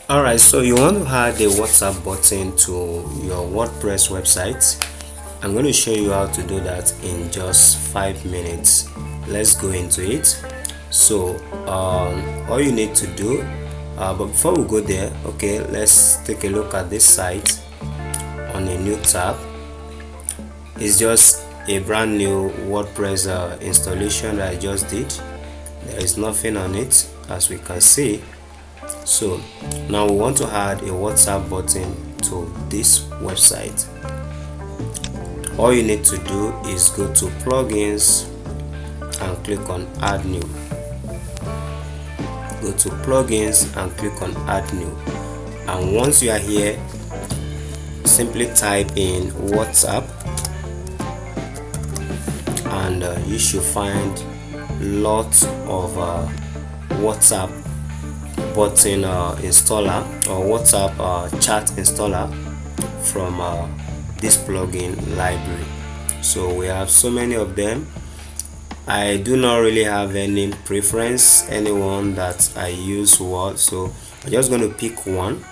Alright, so you want to add a WhatsApp button to your WordPress website. I'm going to show you how to do that in just 5 minutes. Let's go into it. So all you need to do, but before we go there, okay, let's take a look at this site on a new tab. It's just a brand new WordPress installation that I just did. There is nothing on it, as we can see. So now we want to add a WhatsApp button to this website. All you need to do is go to plugins and click on add new. Go to plugins and click on add new, and once you are here, simply type in WhatsApp, and you should find lots of WhatsApp button installer or WhatsApp chat installer from this plugin library. So we have so many of them. I do not really have any preference, anyone that I use what, so I'm just going to pick one,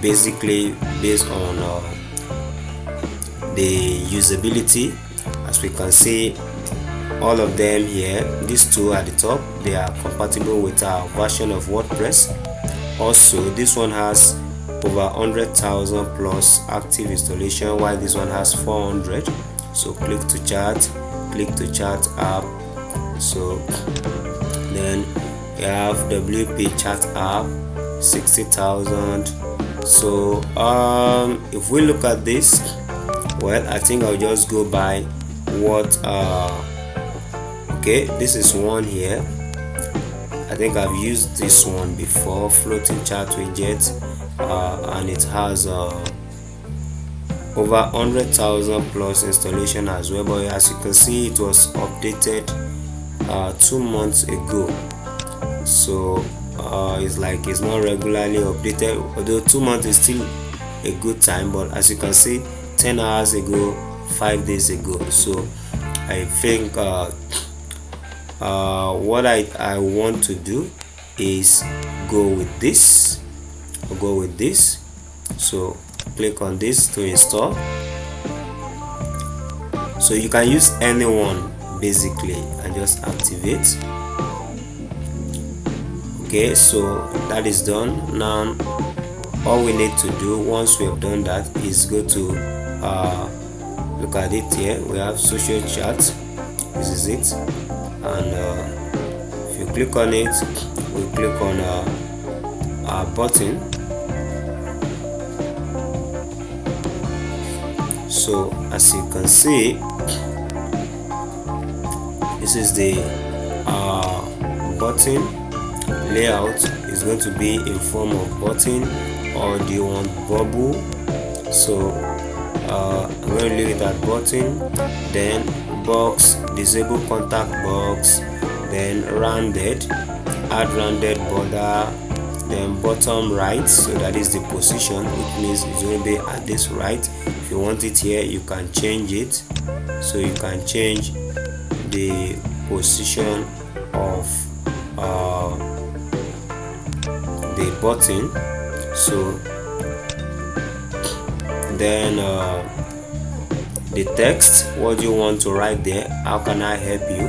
basically based on the usability. As we can see, all of them here, these two at the top, they are compatible with our version of WordPress. Also, this one has over 100,000 plus active installation, while this one has 400. So click to chat app. So then you have WP chat app, 60,000. So if we look at this, well, I think I'll just go by what okay, this is one here. I think I've used this one before, floating chat widget, and it has over 100,000 plus installation as well. But as you can see, it was updated 2 months ago, so it's like it's not regularly updated, although 2 months is still a good time. But as you can see, 10 hours ago, 5 days ago. So I think what I want to do is go with this. So click on this to install. So you can use anyone basically and just activate. Okay, so that is done. Now all we need to do once we have done that is go to look at it here. We have social chat. This is it, and if you click on it, we click on our button. So as you can see, this is the button layout. Is going to be in form of button, or do you want bubble? So I'm going to leave it at button, then box, disable contact box, then rounded, add rounded border, then bottom right. So that is the position, which means it's going to be at this right. If you want it here, you can change it. So you can change the position of the button. So then the text, what do you want to write there? How can I help you?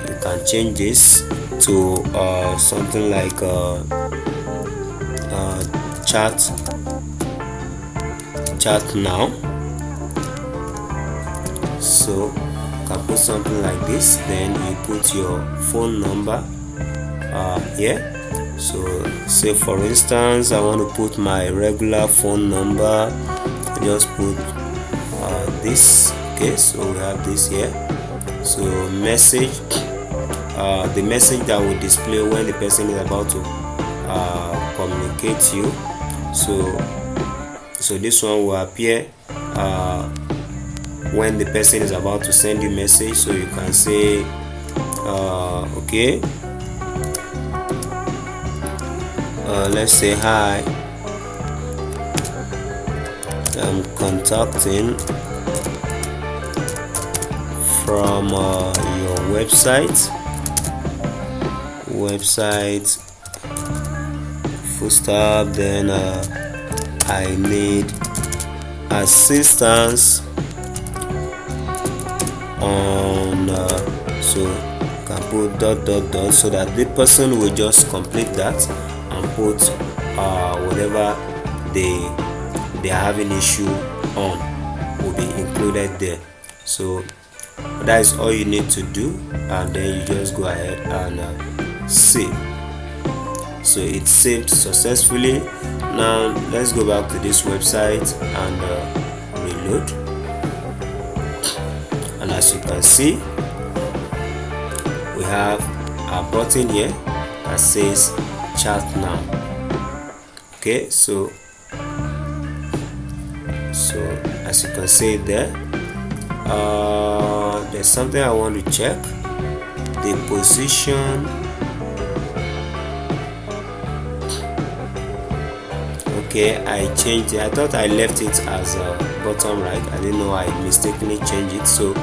You can change this to something like chat now. So you can put something like this, then you put your phone number here. So say for instance I want to put my regular phone number, just put this. Okay, so we have this here. So message, the message that will display when the person is about to communicate to you. So this one will appear when the person is about to send you message. So you can say okay, let's say hi, I'm contacting from your website full stop, then I need assistance on so you can put dot dot dot, so that the person will just complete that and put whatever they are having issue on will be included there. So that is all you need to do, and then you just go ahead and save. So it's saved successfully. Now let's go back to this website and reload, and as you can see, we have a button here that says chat now. Okay, so as you can see there, there's something I want to check: the position. Okay, I changed it. I thought I left it as bottom right. I didn't know I mistakenly changed it, so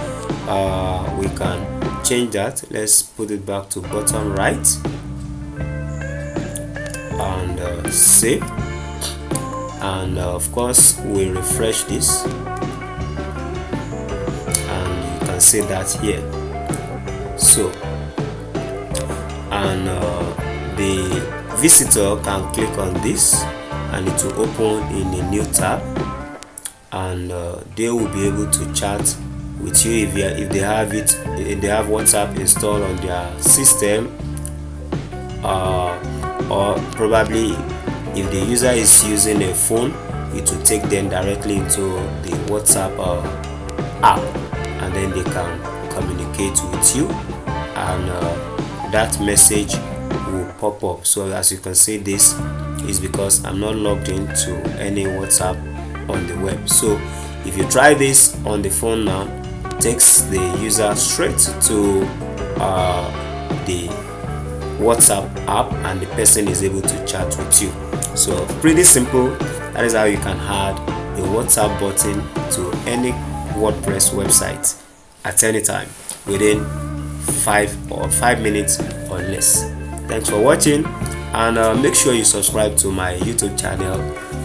we can change that. Let's put it back to bottom right and save, and of course we refresh this, and you can see that here. So, and the visitor can click on this and it will open in a new tab, and they will be able to chat with you if they have WhatsApp installed on their system, or probably if the user is using a phone, it will take them directly into the WhatsApp app, and then they can communicate with you, and that message will pop up. So as you can see, this is because I'm not logged into any WhatsApp on the web. So if you try this on the phone now, it takes the user straight to the WhatsApp app, and the person is able to chat with you. So pretty simple. That is how you can add a WhatsApp button to any WordPress website at any time within 5 minutes or less. Thanks for watching, and make sure you subscribe to my YouTube channel.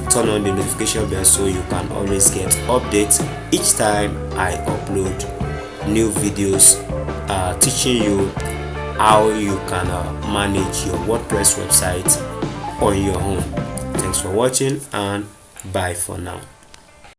Turn on the notification bell so you can always get updates each time I upload new videos teaching you how you can manage your WordPress website on your own. Thanks for watching, and bye for now.